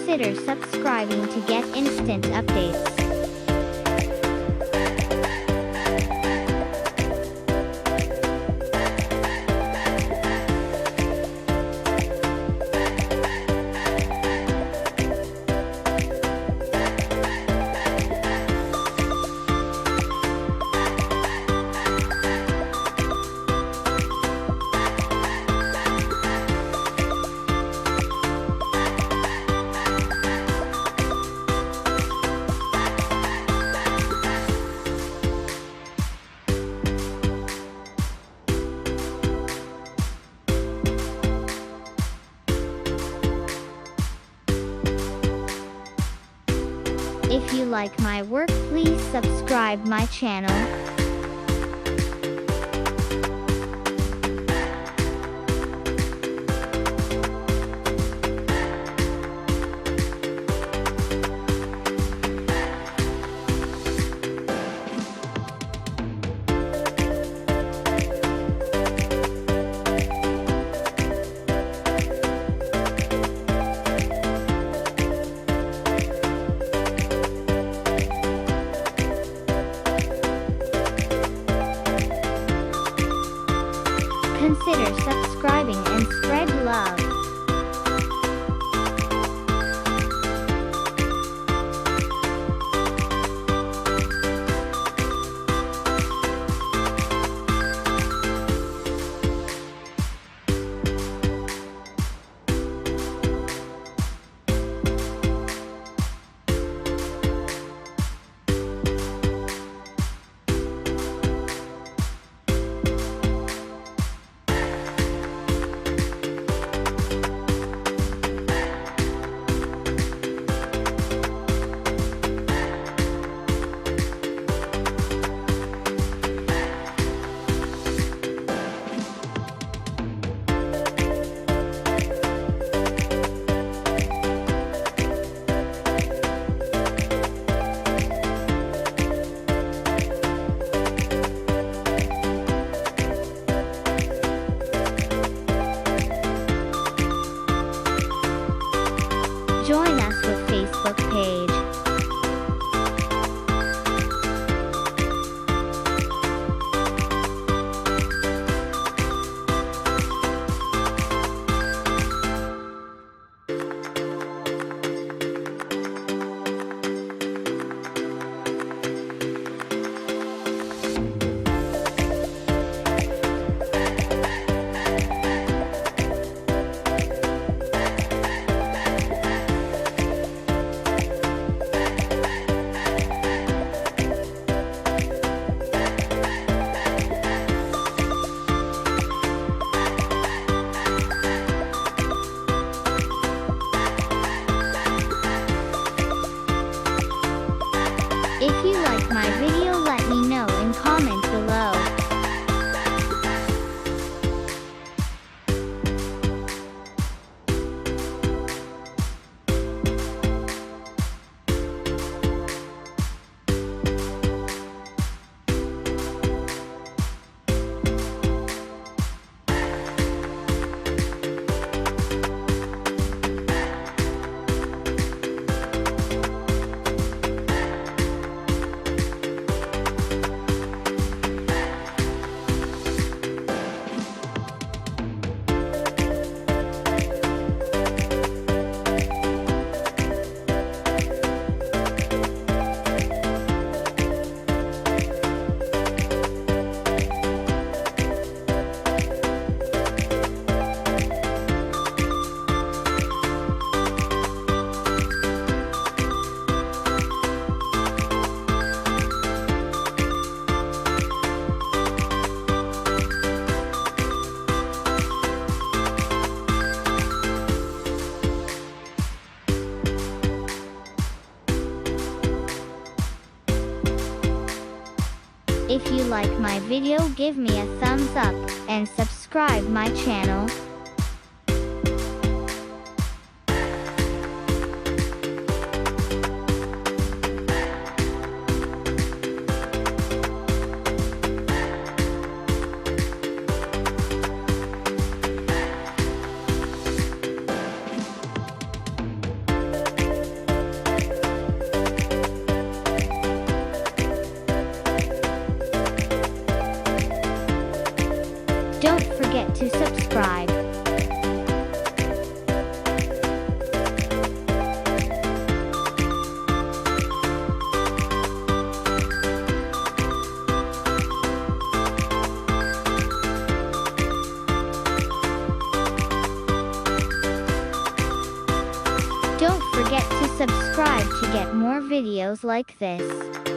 consider subscribing to get instant updates. If you like my work, please subscribe my channel. Consider subscribing and spread love. Join us with Facebook page. If you like my video, let me know in comment below. If you like my video, give me a thumbs up and subscribe my channel. subscribe. Don't forget to subscribe to get more videos like this.